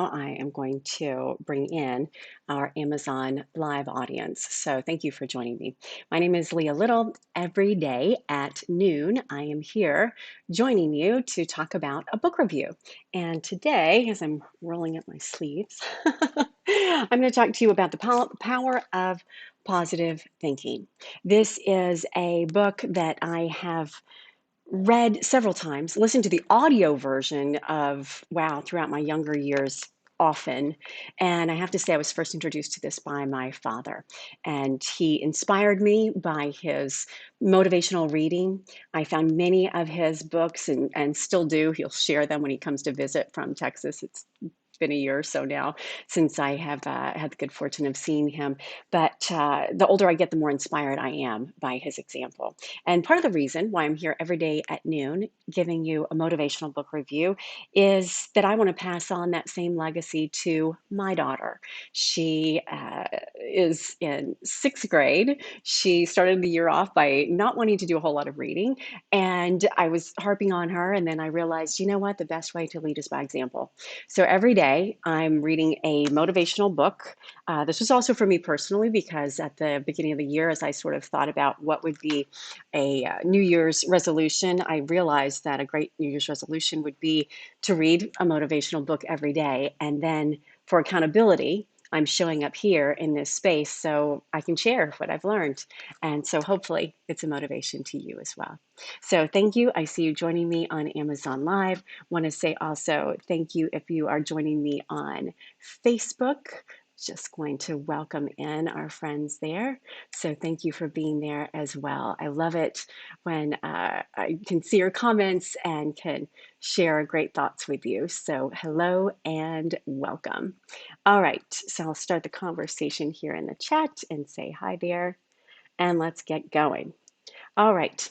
now I am going to bring in our Amazon Live audience. So thank you for joining me. My name is Lea Little. Every day at noon, I am here joining you to talk about a book review. And today, as I'm rolling up my sleeves, I'm going to talk to you about the power of positive thinking. This is a book that I have read several times, listened to the audio version of, wow, throughout my younger years often. And I have to say, I was first introduced to this by my father. And he inspired me by his motivational reading. I found many of his books and still do. He'll share them when he comes to visit from Texas. It's been a year or so now since I have had the good fortune of seeing him. But the older I get, the more inspired I am by his example. And part of the reason why I'm here every day at noon giving you a motivational book review is that I want to pass on that same legacy to my daughter. She is in sixth grade. She started the year off by not wanting to do a whole lot of reading. And I was harping on her. And then I realized, you know what? The best way to lead is by example. So every day I'm reading a motivational book. This was also for me personally, because at the beginning of the year, as I sort of thought about what would be a New Year's resolution, I realized that a great New Year's resolution would be to read a motivational book every day. And then for accountability, I'm showing up here in this space so I can share what I've learned. And so hopefully it's a motivation to you as well. So thank you. I see you joining me on Amazon Live. Want to say also thank you if you are joining me on Facebook. Just going to welcome in our friends there. So thank you for being there as well. I love it when I can see your comments and can share great thoughts with you. So hello and welcome. All right, so I'll start the conversation here in the chat and say hi there, and let's get going. All right,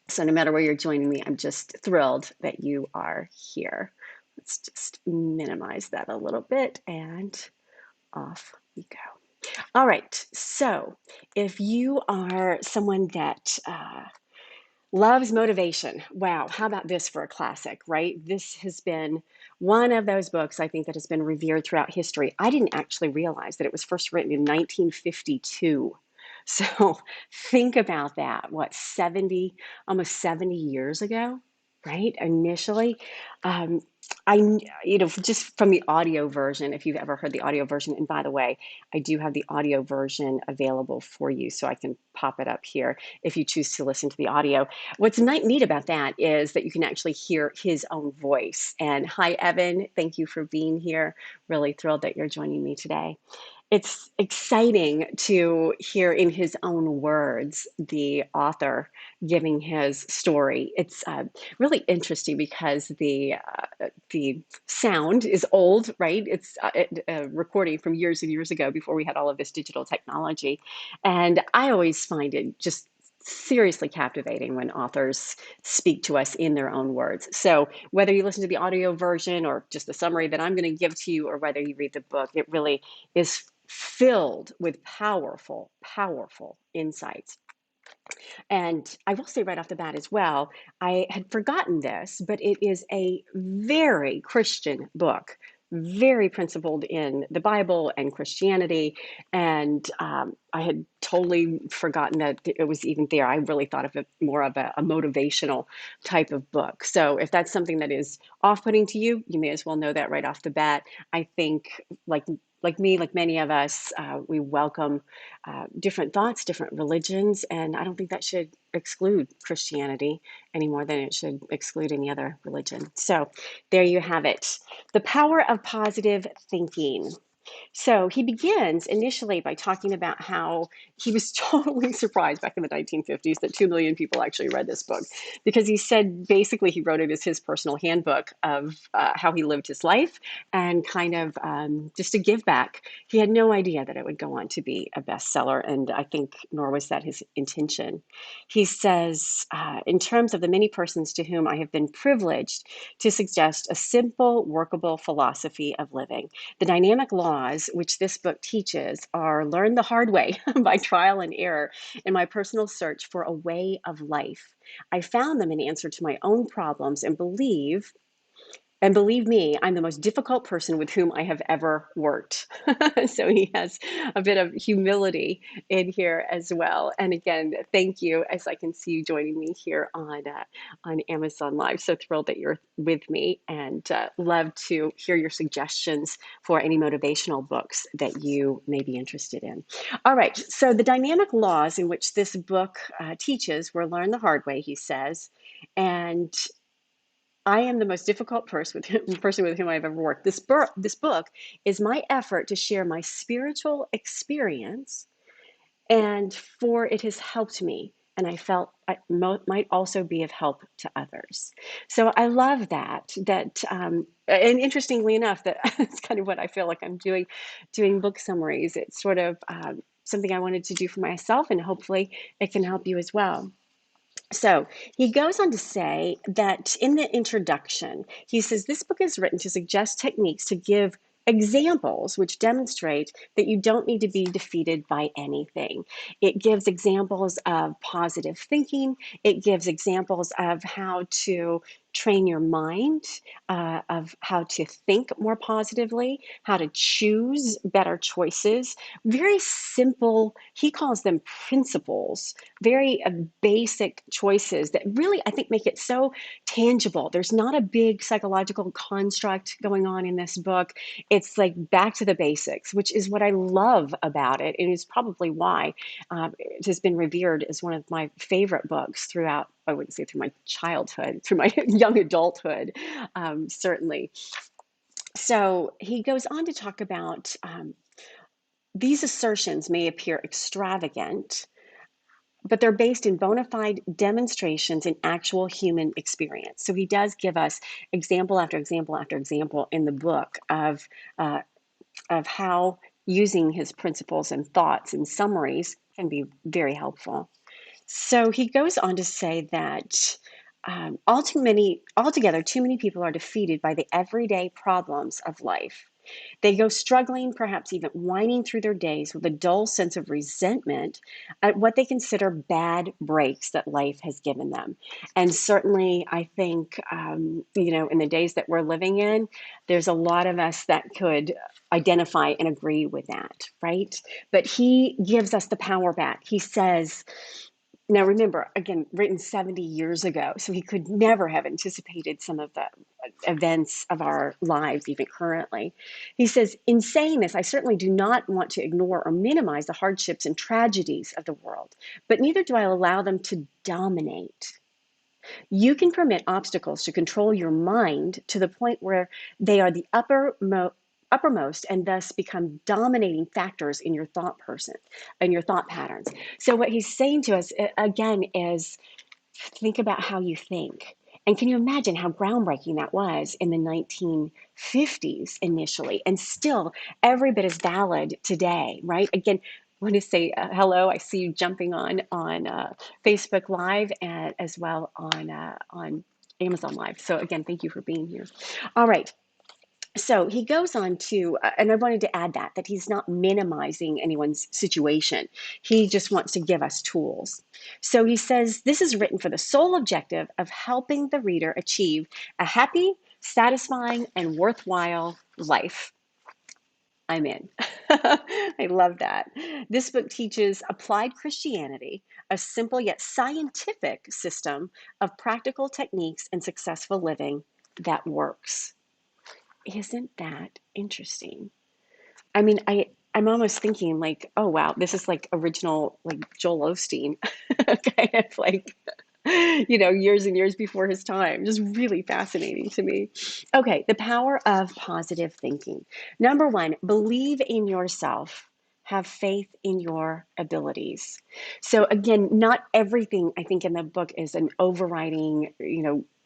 so no matter where you're joining me, I'm just thrilled that you are here. Let's just minimize that a little bit and off we go. All right, so if you are someone that loves motivation, wow, how about this for a classic, right? This has been one of those books I think that has been revered throughout history. I didn't actually realize that it was first written in 1952. So think about that, what, 70, almost 70 years ago, right? Initially, um, just from the audio version, if you've ever heard the audio version, and by the way, I do have the audio version available for you, so I can pop it up here if you choose to listen to the audio. What's neat about that is that you can actually hear his own voice. And hi, Evan, thank you for being here. Really thrilled that you're joining me today. It's exciting to hear in his own words the author giving his story. It's really interesting because the sound is old, right? It's a recording from years and years ago before we had all of this digital technology. And I always find it just seriously captivating when authors speak to us in their own words. So whether you listen to the audio version or just the summary that I'm going to give to you, or whether you read the book, it really is filled with powerful, powerful insights. And I will say right off the bat as well, I had forgotten this, but it is a very Christian book, very principled in the Bible and Christianity. And I had totally forgotten that it was even there. I really thought of it more of a motivational type of book. So if that's something that is off-putting to you, you may as well know that right off the bat. I think like me, like many of us, we welcome different thoughts, different religions, and I don't think that should exclude Christianity any more than it should exclude any other religion. So there you have it. The power of positive thinking. So he begins initially by talking about how he was totally surprised back in the 1950s that 2 million people actually read this book, because he said basically he wrote it as his personal handbook of how he lived his life and kind of just to give back. He had no idea that it would go on to be a bestseller, and I think nor was that his intention. He says, in terms of the many persons to whom I have been privileged to suggest a simple, workable philosophy of living, the dynamic laws which this book teaches are learned the hard way by trial and error in my personal search for a way of life. I found them in answer to my own problems and believe And believe me, I'm the most difficult person with whom I have ever worked. So he has a bit of humility in here as well. And again, thank you, as I can see you joining me here on Amazon Live. So thrilled that you're with me, and love to hear your suggestions for any motivational books that you may be interested in. All right, so the dynamic laws in which this book teaches were learned the hard way, he says. And I am the most difficult person with whom I've ever worked. This book is my effort to share my spiritual experience, and for it has helped me. And I felt it might also be of help to others. So I love that. And interestingly enough, that it's kind of what I feel like I'm doing book summaries. It's sort of something I wanted to do for myself, and hopefully it can help you as well. So he goes on to say that in the introduction, he says this book is written to suggest techniques to give examples which demonstrate that you don't need to be defeated by anything. It gives examples of positive thinking. It gives examples of how to train your mind, of how to think more positively, how to choose better choices. Very simple, he calls them principles, very basic choices that really, I think, make it so tangible. There's not a big psychological construct going on in this book. It's like back to the basics, which is what I love about it. And is probably why it has been revered as one of my favorite books throughout, I wouldn't say through my childhood, through my young adulthood, certainly. So he goes on to talk about these assertions may appear extravagant, but they're based in bona fide demonstrations in actual human experience. So he does give us example after example after example in the book uh, of how using his principles and thoughts and summaries can be very helpful. So he goes on to say that altogether, too many people are defeated by the everyday problems of life. They go struggling, perhaps even whining through their days with a dull sense of resentment at what they consider bad breaks that life has given them. And certainly, I think, in the days that we're living in, there's a lot of us that could identify and agree with that, right? But he gives us the power back. He says, now, remember, again, written 70 years ago, so he could never have anticipated some of the events of our lives, even currently. He says, in saying this, I certainly do not want to ignore or minimize the hardships and tragedies of the world, but neither do I allow them to dominate. You can permit obstacles to control your mind to the point where they are the uppermost and thus become dominating factors in your thought person and your thought patterns. So what he's saying to us again is think about how you think. And can you imagine how groundbreaking that was in the 1950s initially, and still every bit as valid today, right? Again, I want to say hello. I see you jumping on Facebook Live and as well on Amazon Live. So again, thank you for being here. All right. So he goes on to, and I wanted to add that he's not minimizing anyone's situation. He just wants to give us tools. So he says, this is written for the sole objective of helping the reader achieve a happy, satisfying, and worthwhile life. I'm in. I love that. This book teaches applied Christianity, a simple yet scientific system of practical techniques and successful living that works. Isn't that interesting? I mean, I'm almost thinking like, oh wow, this is like original like Joel Osteen, kind of like, years and years before his time. Just really fascinating to me. Okay, the power of positive thinking. Number one, believe in yourself. Have faith in your abilities. So again, not everything I think in the book is an overriding,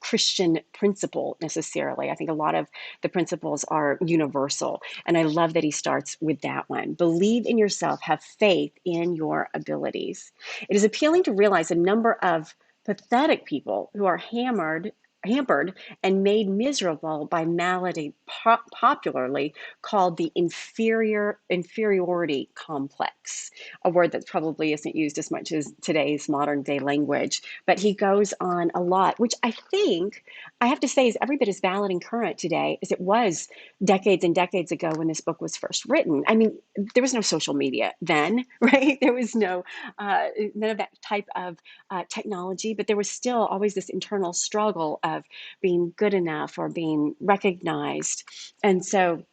Christian principle necessarily. I think a lot of the principles are universal. And I love that he starts with that one. Believe in yourself, have faith in your abilities. It is appealing to realize a number of pathetic people who are hammered hampered and made miserable by malady popularly called the inferiority complex, a word that probably isn't used as much as today's modern day language. But he goes on a lot, which I think I have to say is every bit as valid and current today as it was decades and decades ago when this book was first written. I mean, there was no social media then, right? There was none of that type of technology, but there was still always this internal struggle of being good enough or being recognized. And so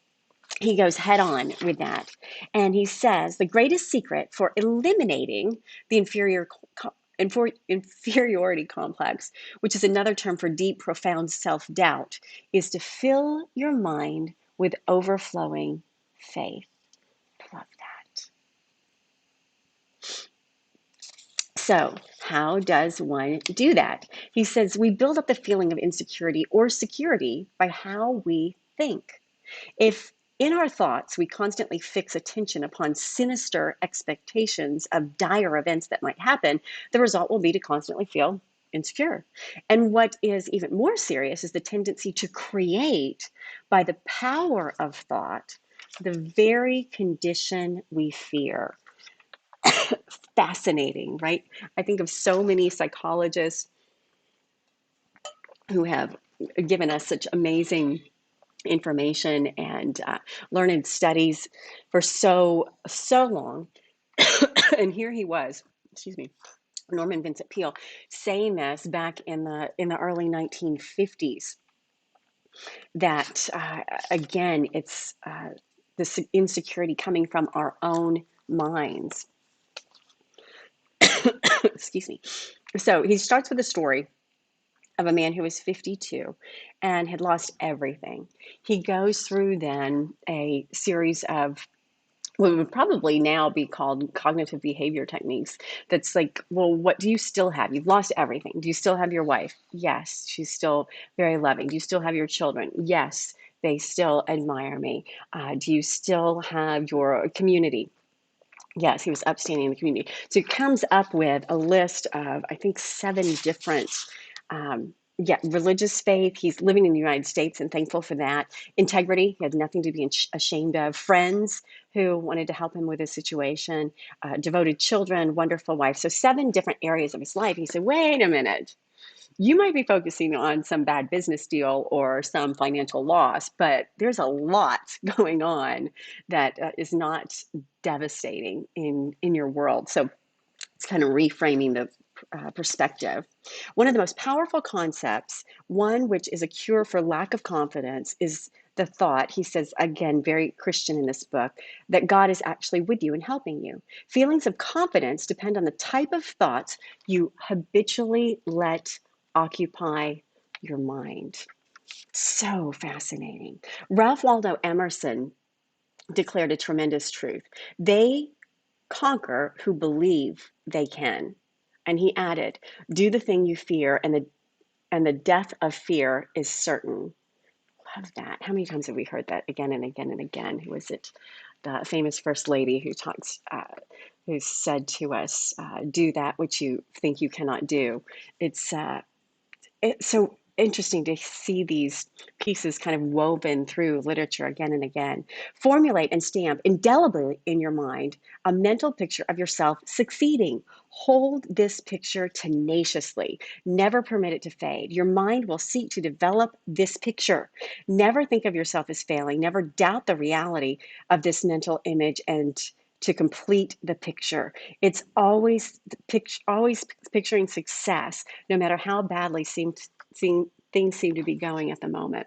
he goes head on with that. And he says the greatest secret for eliminating the inferiority complex, which is another term for deep, profound self doubt, is to fill your mind with overflowing faith. Love that. So, how does one do that? He says we build up the feeling of insecurity or security by how we think. If in our thoughts we constantly fix attention upon sinister expectations of dire events that might happen, the result will be to constantly feel insecure. And what is even more serious is the tendency to create, by the power of thought, the very condition we fear. Fascinating, right? I think of so many psychologists who have given us such amazing information and learned studies for so long. And here he was, excuse me, Norman Vincent Peale, saying this back in the early 1950s. That again, it's this insecurity coming from our own minds. Excuse me. So he starts with a story of a man who was 52 and had lost everything. He goes through then a series of what would probably now be called cognitive behavior techniques. That's like, well, what do you still have? You've lost everything. Do you still have your wife? Yes, she's still very loving. Do you still have your children? Yes, they still admire me. Do you still have your community? Yes, he was upstanding in the community. So he comes up with a list of, I think, 7 different, religious faith. He's living in the United States and thankful for that. Integrity, he had nothing to be ashamed of. Friends who wanted to help him with his situation. Devoted children, wonderful wife. So 7 different areas of his life. He said, wait a minute. You might be focusing on some bad business deal or some financial loss, but there's a lot going on that is not devastating in your world. So it's kind of reframing the perspective. One of the most powerful concepts, one which is a cure for lack of confidence, is the thought, he says, again, very Christian in this book, that God is actually with you and helping you. Feelings of confidence depend on the type of thoughts you habitually let occupy your mind. So fascinating. Ralph Waldo Emerson declared a tremendous truth. They conquer who believe they can. And he added, do the thing you fear, and the death of fear is certain. Love that. How many times have we heard that again and again and again? Who is it? The famous first lady who said to us, do that which you think you cannot do. It's so interesting to see these pieces kind of woven through literature again and again. Formulate and stamp indelibly in your mind a mental picture of yourself succeeding. Hold this picture tenaciously. Never permit it to fade. Your mind will seek to develop this picture. Never think of yourself as failing. Never doubt the reality of this mental image and to complete the picture. It's always picturing success, no matter how badly things seem to be going at the moment.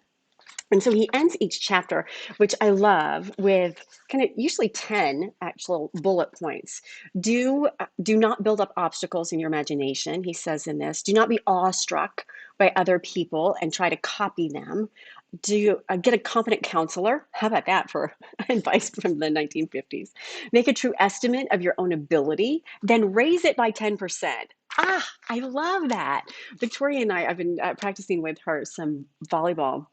And so he ends each chapter, which I love, with kind of usually 10 actual bullet points. Do not build up obstacles in your imagination, he says in this. Do not be awestruck by other people and try to copy them. Do get a competent counselor. How about that for advice from the 1950s? Make a true estimate of your own ability, then raise it by 10%. I love that. Victoria and I've been practicing with her some volleyball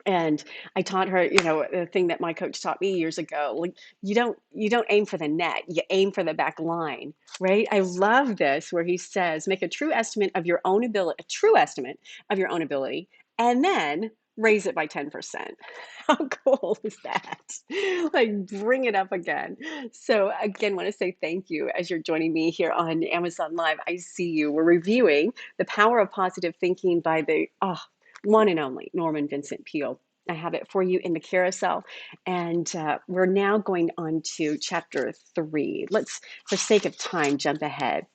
And I taught her, the thing that my coach taught me years ago, like you don't aim for the net, you aim for the back line, right? I love this where he says, make a true estimate of your own ability, a true estimate of your own ability, and then raise it by 10%. How cool is that? Like bring it up again. So again, want to say thank you as you're joining me here on Amazon Live. I see you. We're reviewing The Power of Positive Thinking by the one and only Norman Vincent Peale. I have it for you in the carousel. And we're now going on to chapter 3. Let's, for sake of time, jump ahead.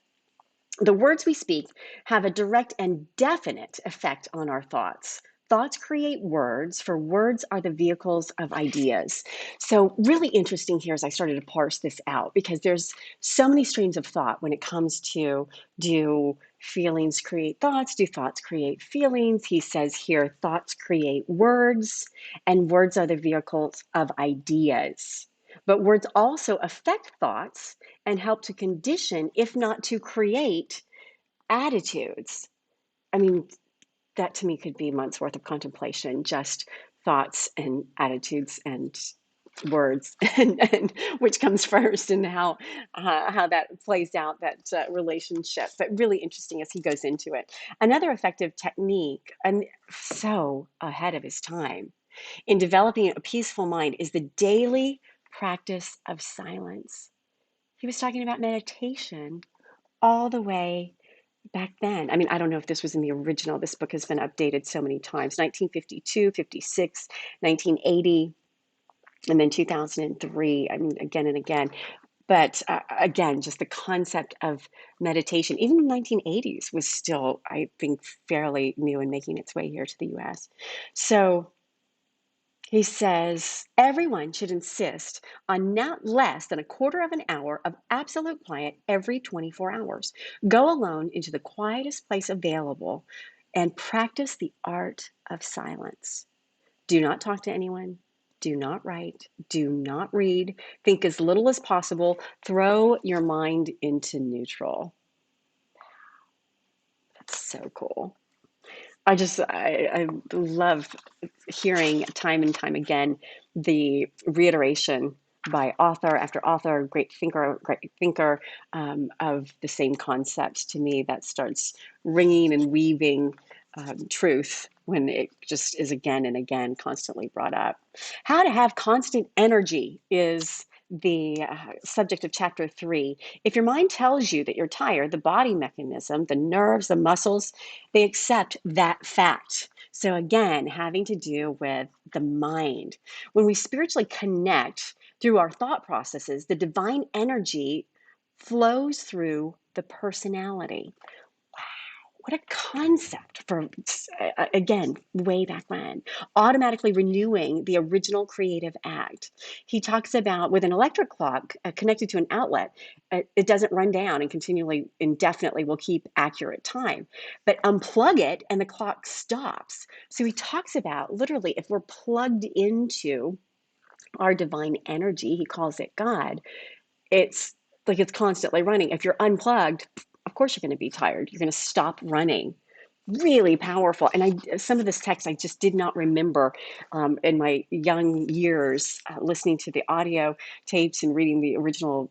The words we speak have a direct and definite effect on our thoughts. Thoughts create words, for words are the vehicles of ideas. So, really interesting here as I started to parse this out because there's so many streams of thought when it comes to do feelings create thoughts? Do thoughts create feelings? He says here, thoughts create words, and words are the vehicles of ideas. But words also affect thoughts and help to condition, if not to create, attitudes. I mean, that to me could be months worth of contemplation, just thoughts and attitudes and words and which comes first and how that plays out that relationship, but really interesting as he goes into it. Another effective technique, and so ahead of his time in developing a peaceful mind, is the daily practice of silence. He was talking about meditation all the way back then. I mean, I don't know if this was in the original. This book has been updated so many times, 1952, 56, 1980, and then 2003. I mean, again and again. But again, just the concept of meditation, even in the 1980s, was still, I think, fairly new and making its way here to the US. So he says, everyone should insist on not less than a quarter of an hour of absolute quiet every 24 hours. Go alone into the quietest place available and practice the art of silence. Do not talk to anyone. Do not write. Do not read. Think as little as possible. Throw your mind into neutral. That's so cool. I love hearing time and time again the reiteration by author after author, great thinker of the same concept. To me, that starts ringing and weaving truth when it just is again and again constantly brought up. How to have constant energy is the subject of chapter 3. If your mind tells you that you're tired, the body mechanism, the nerves, the muscles, they accept that fact. So again, having to do with the mind. When we spiritually connect through our thought processes, the divine energy flows through the personality. What a concept for, again, way back when, automatically renewing the original creative act. He talks about with an electric clock connected to an outlet, it doesn't run down and continually, indefinitely will keep accurate time. But unplug it and the clock stops. So he talks about literally if we're plugged into our divine energy, he calls it God, it's like it's constantly running. If you're unplugged, of course you're going to be tired. You're going to stop running. Really powerful. And some of this text I just did not remember in my young years listening to the audio tapes and reading the original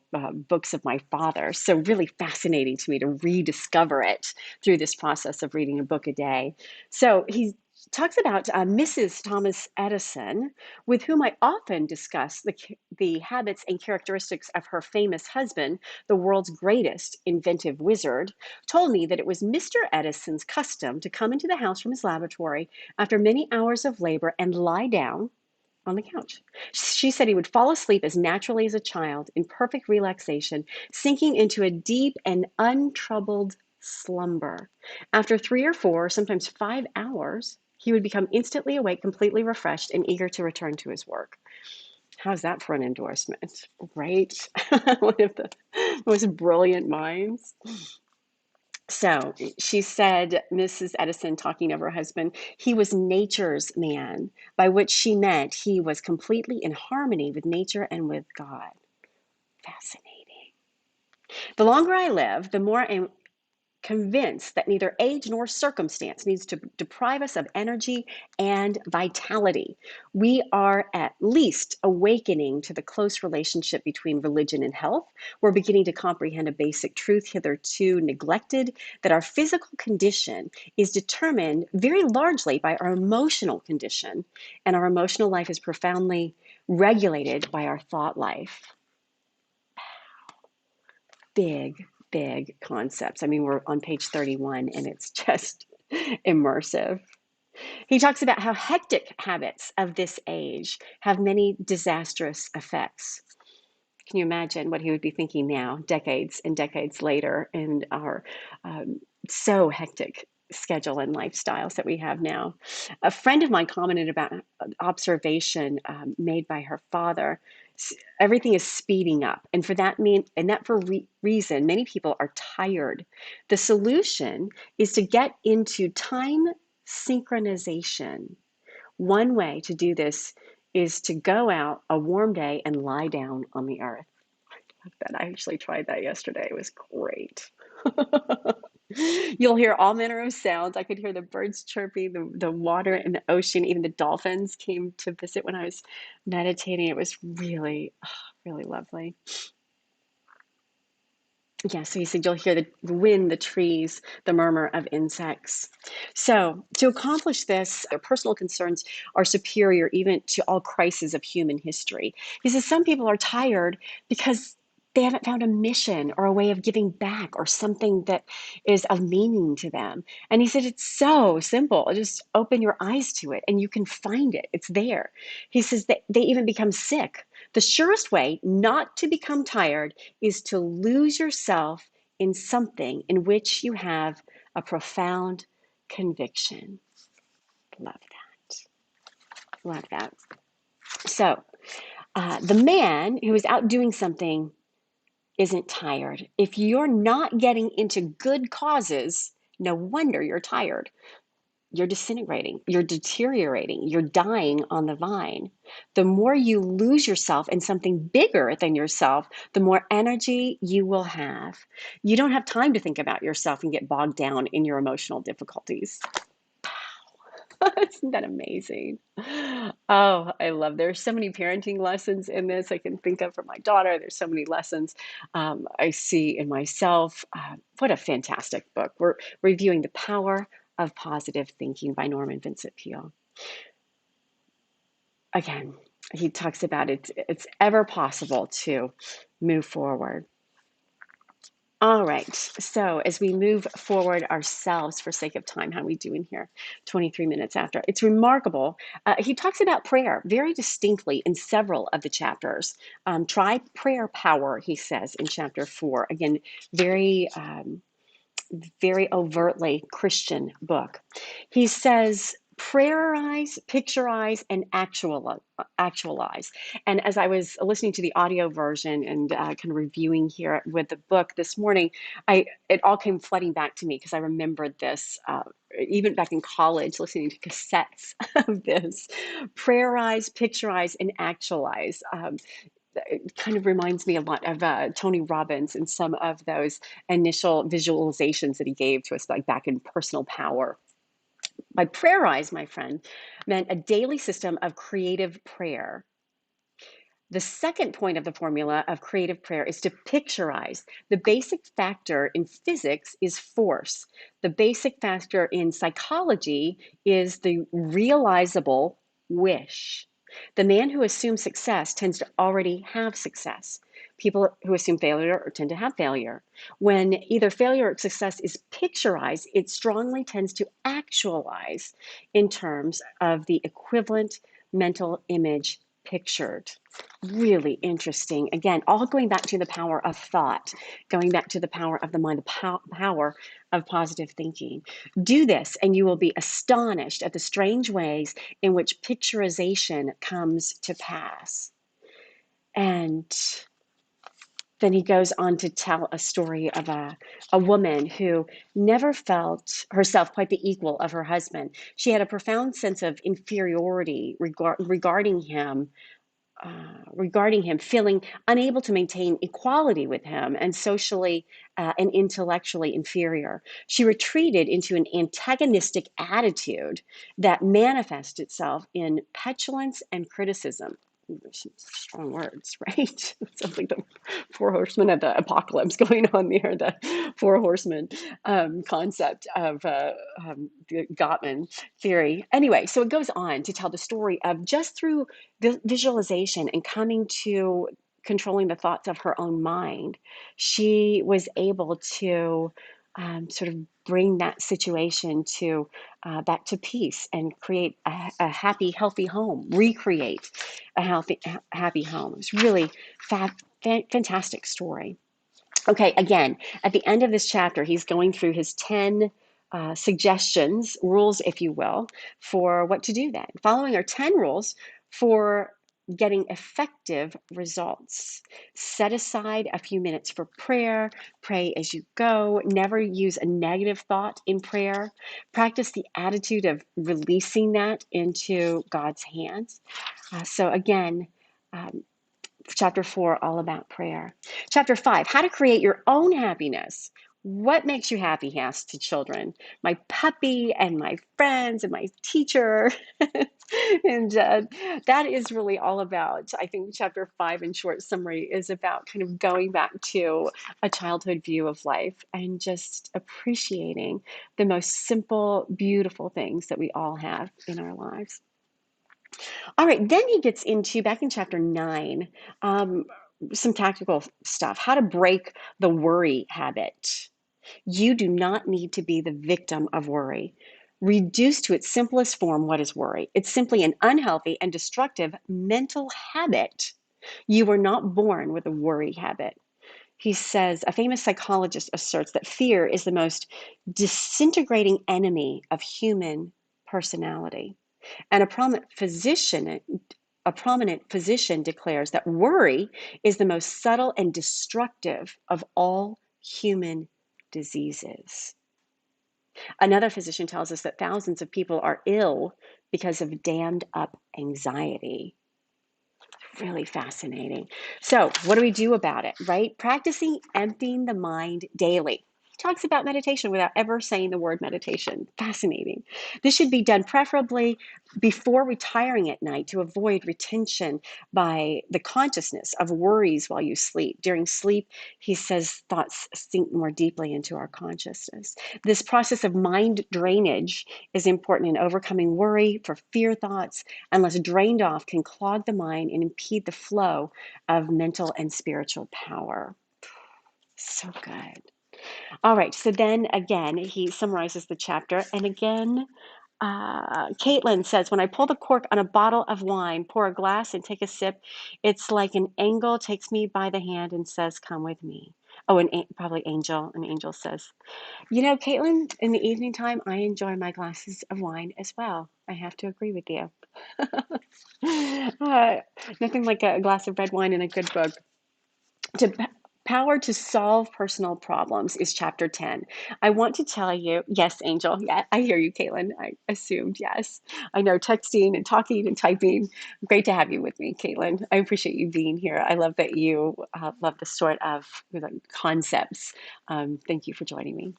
books of my father. So really fascinating to me to rediscover it through this process of reading a book a day. So he talks about Mrs. Thomas Edison, with whom I often discuss the habits and characteristics of her famous husband, the world's greatest inventive wizard, told me that it was Mr. Edison's custom to come into the house from his laboratory after many hours of labor and lie down on the couch. She said he would fall asleep as naturally as a child in perfect relaxation, sinking into a deep and untroubled slumber. After 3 or 4, sometimes 5 hours, he would become instantly awake, completely refreshed, and eager to return to his work. How's that for an endorsement, right? One of the most brilliant minds. So she said, Mrs. Edison, talking of her husband, he was nature's man, by which she meant he was completely in harmony with nature and with God. Fascinating. The longer I live, the more convinced that neither age nor circumstance needs to deprive us of energy and vitality. We are at least awakening to the close relationship between religion and health. We're beginning to comprehend a basic truth hitherto neglected, that our physical condition is determined very largely by our emotional condition, and our emotional life is profoundly regulated by our thought life. Big concepts. I mean, we're on page 31 and it's just immersive. He talks about how hectic habits of this age have many disastrous effects. Can you imagine what he would be thinking now, decades and decades later, in our so hectic schedule and lifestyles that we have now? A friend of mine commented about an observation made by her father. Everything is speeding up, and for that reason, many people are tired. The solution is to get into time synchronization. One way to do this is to go out a warm day and lie down on the earth. I actually tried that yesterday. It was great. You'll hear all manner of sounds. I could hear the birds chirping, the water in the ocean. Even the dolphins came to visit when I was meditating. It was really, really lovely. Yeah, so he said you'll hear the wind, the trees, the murmur of insects. So to accomplish this, their personal concerns are superior even to all crises of human history. He says some people are tired because they haven't found a mission or a way of giving back or something that is of meaning to them. And he said it's so simple. Just open your eyes to it and you can find it. It's there. He says that they even become sick. The surest way not to become tired is to lose yourself in something in which you have a profound conviction. Love that. Love that. So, the man who is out doing something isn't tired. If you're not getting into good causes, no wonder you're tired. You're disintegrating, you're deteriorating, you're dying on the vine. The more you lose yourself in something bigger than yourself, the more energy you will have. You don't have time to think about yourself and get bogged down in your emotional difficulties. Isn't that amazing? Oh, I love. There's so many parenting lessons in this I can think of for my daughter. There's so many lessons I see in myself. What a fantastic book. We're reviewing The Power of Positive Thinking by Norman Vincent Peale. Again, he talks about it's ever possible to move forward. All right, so as we move forward ourselves, for sake of time, how are we doing here? 23 minutes after. It's remarkable. He talks about prayer very distinctly in several of the chapters. Try prayer power, he says in chapter 4. Again, very overtly Christian book. He says, prayerize, picturize, and actualize. And as I was listening to the audio version and kind of reviewing here with the book this morning, it all came flooding back to me because I remembered this even back in college, listening to cassettes of this. Prayerize, picturize, and actualize. It kind of reminds me a lot of Tony Robbins and some of those initial visualizations that he gave to us, like back in Personal Power. By prayerize, my friend, meant a daily system of creative prayer. The second point of the formula of creative prayer is to picturize. The basic factor in physics is force. The basic factor in psychology is the realizable wish. The man who assumes success tends to already have success. People who assume failure tend to have failure. When either failure or success is picturized, it strongly tends to actualize in terms of the equivalent mental image pictured. Really interesting. Again, all going back to the power of thought, going back to the power of the mind, the power of positive thinking. Do this, and you will be astonished at the strange ways in which picturization comes to pass. And then he goes on to tell a story of a woman who never felt herself quite the equal of her husband. She had a profound sense of inferiority regarding him regarding him, feeling unable to maintain equality with him and socially and intellectually inferior. She retreated into an antagonistic attitude that manifests itself in petulance and criticism. Some strong words, right? Sounds like the four horsemen of the apocalypse going on there, the four horsemen concept of the Gottman theory. Anyway, so it goes on to tell the story of just through visualization and coming to controlling the thoughts of her own mind, she was able to sort of bring that situation to back to peace and create a happy, healthy home, recreate a happy home. It's really fantastic story. Okay, again, at the end of this chapter, he's going through his 10 suggestions, rules, if you will, for what to do then. Following are 10 rules for getting effective results. Set aside a few minutes for prayer. Pray as you go. Never use a negative thought in prayer. Practice the attitude of releasing that into God's hands. So again, Chapter 4, all about prayer. Chapter 5, how to create your own happiness. What makes you happy? He asks to children. My puppy and my friends and my teacher. And that is really all about, I think chapter 5 in short summary is about kind of going back to a childhood view of life and just appreciating the most simple, beautiful things that we all have in our lives. All right, then he gets into, back in chapter 9, some tactical stuff, how to break the worry habit. You do not need to be the victim of worry. Reduced to its simplest form, what is worry? It's simply an unhealthy and destructive mental habit. You were not born with a worry habit. He says, a famous psychologist asserts that fear is the most disintegrating enemy of human personality. And a prominent physician declares that worry is the most subtle and destructive of all human diseases. Another physician tells us that thousands of people are ill because of dammed up anxiety. Really fascinating. So, what do we do about it, right? Practicing emptying the mind daily. He talks about meditation without ever saying the word meditation. Fascinating. This should be done preferably before retiring at night to avoid retention by the consciousness of worries while you sleep. During sleep, he says thoughts sink more deeply into our consciousness. This process of mind drainage is important in overcoming worry, for fear thoughts, unless drained off, can clog the mind and impede the flow of mental and spiritual power. So good. All right, so then again, he summarizes the chapter. And again, Caitlin says, when I pull the cork on a bottle of wine, pour a glass and take a sip, it's like an angel takes me by the hand and says, come with me. Oh, and probably angel. An angel says, you know, Caitlin, in the evening time, I enjoy my glasses of wine as well. I have to agree with you. uh, Nothing like a glass of red wine and a good book. To Power to solve personal problems is chapter 10. I want to tell you, yes, Angel. Yeah, I hear you, Caitlin. I assumed, yes. I know texting and talking and typing. Great to have you with me, Caitlin. I appreciate you being here. I love that you love the sort of concepts. Thank you for joining me.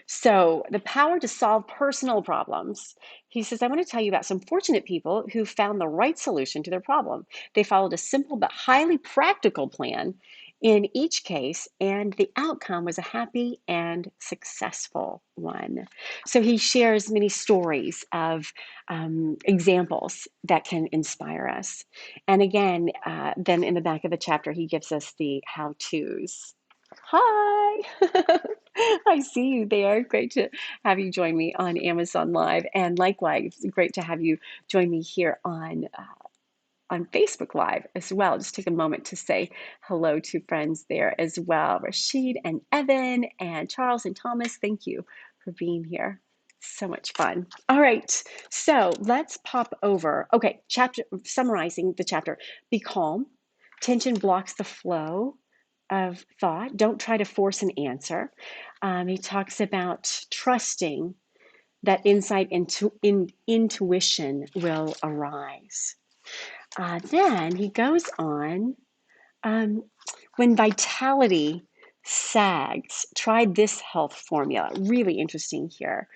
So, the power to solve personal problems. He says, I want to tell you about some fortunate people who found the right solution to their problem. They followed a simple but highly practical plan in each case, and the outcome was a happy and successful one. So, he shares many stories of examples that can inspire us. And again, then in the back of the chapter, he gives us the how to's. Hi. I see you there. Great to have you join me on Amazon Live. And likewise, great to have you join me here on Facebook Live as well. Just take a moment to say hello to friends there as well. Rashid and Evan and Charles and Thomas, thank you for being here. So much fun. All right, so let's pop over. Okay, summarizing the chapter. Be calm. Tension blocks the flow of thought. Don't try to force an answer. He talks about trusting that insight into intuition will arise. Then he goes on, um, when vitality sags, try this health formula. Really interesting here.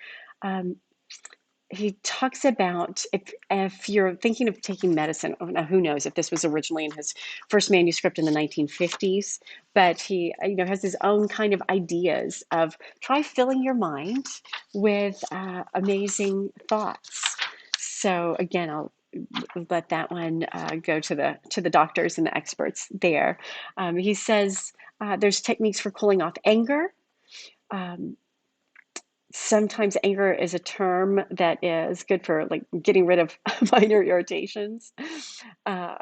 Um, he talks about if you're thinking of taking medicine, now who knows if this was originally in his first manuscript in the 1950s, but he has his own kind of ideas of try filling your mind with amazing thoughts. So again, I'll let that one go to the doctors and the experts there. He says there's techniques for cooling off anger. Um, Sometimes anger is a term that is good for like getting rid of minor irritations. Uh,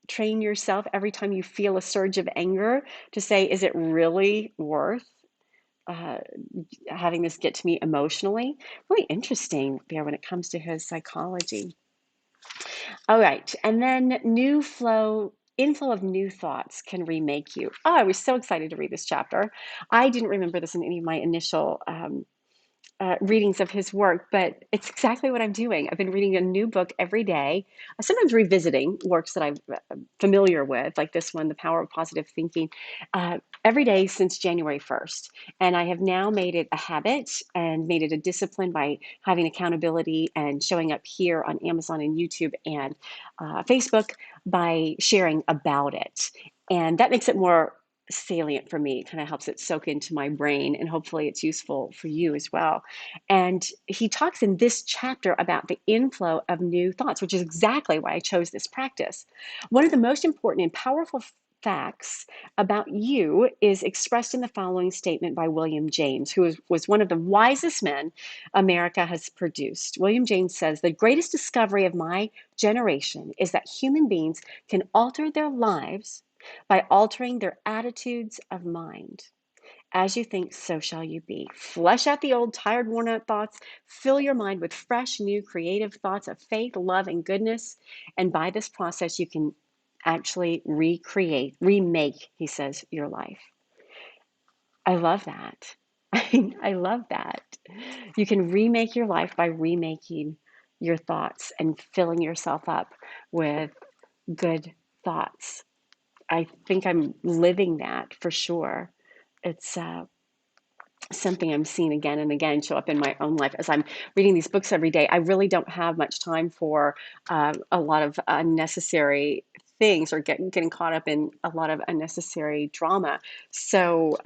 Train yourself every time you feel a surge of anger to say, is it really worth uh, having this get to me emotionally? Really interesting there when it comes to his psychology. All right. And then inflow of new thoughts can remake you. Oh, I was so excited to read this chapter. I didn't remember this in any of my initial readings of his work, but it's exactly what I'm doing. I've been reading a new book every day, sometimes revisiting works that I'm familiar with, like this one, The Power of Positive Thinking, every day since January 1st. And I have now made it a habit and made it a discipline by having accountability and showing up here on Amazon and YouTube and Facebook by sharing about it. And that makes it more salient for me. It kind of helps it soak into my brain, and hopefully it's useful for you as well. And he talks in this chapter about the inflow of new thoughts, which is exactly why I chose this practice. One of the most important and powerful facts about you is expressed in the following statement by William James, who was one of the wisest men America has produced. William James says, "The greatest discovery of my generation is that human beings can alter their lives by altering their attitudes of mind. As you think, so shall you be. Flesh out the old, tired, worn out thoughts. Fill your mind with fresh, new, creative thoughts of faith, love, and goodness. And by this process, you can actually remake, he says, your life." I love that. I love that. You can remake your life by remaking your thoughts and filling yourself up with good thoughts. I think I'm living that for sure. It's something I'm seeing again and again show up in my own life as I'm reading these books every day. I really don't have much time for a lot of unnecessary things or getting caught up in a lot of unnecessary drama. So,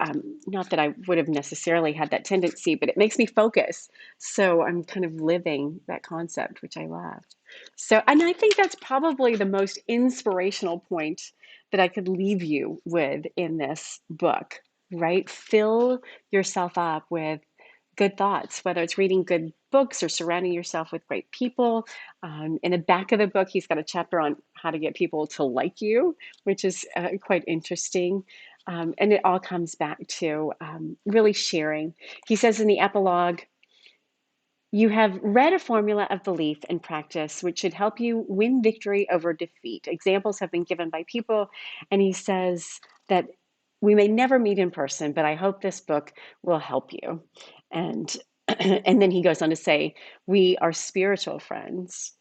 not that I would have necessarily had that tendency, but it makes me focus. So I'm kind of living that concept, which I loved. So, and I think that's probably the most inspirational point that I could leave you with in this book, right? Fill yourself up with good thoughts, whether it's reading good books or surrounding yourself with great people. In the back of the book, he's got a chapter on how to get people to like you, which is quite interesting. And it all comes back to really sharing. He says in the epilogue, "You have read a formula of belief and practice which should help you win victory over defeat. Examples have been given by people," and he says that we may never meet in person, but I hope this book will help you. And and then he goes on to say, "We are spiritual friends."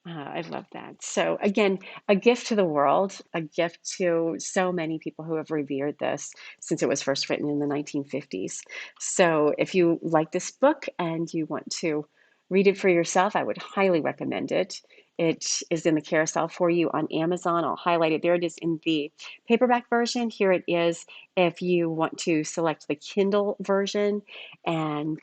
I love that. So again, a gift to the world, a gift to so many people who have revered this since it was first written in the 1950s. So if you like this book and you want to read it for yourself, I would highly recommend it. It is in the carousel for you on Amazon. I'll highlight it. There it is in the paperback version. Here it is if you want to select the Kindle version, and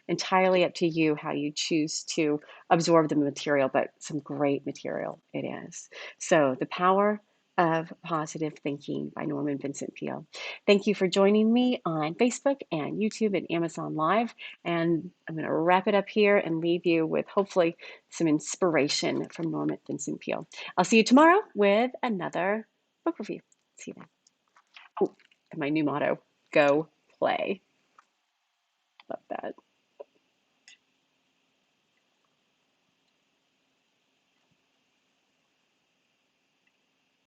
entirely up to you how you choose to absorb the material, but some great material it is. So, The Power of Positive Thinking by Norman Vincent Peale. Thank you for joining me on Facebook and YouTube and Amazon Live. And I'm going to wrap it up here and leave you with hopefully some inspiration from Norman Vincent Peale. I'll see you tomorrow with another book review. See you then. Oh, and my new motto, go play. Love that.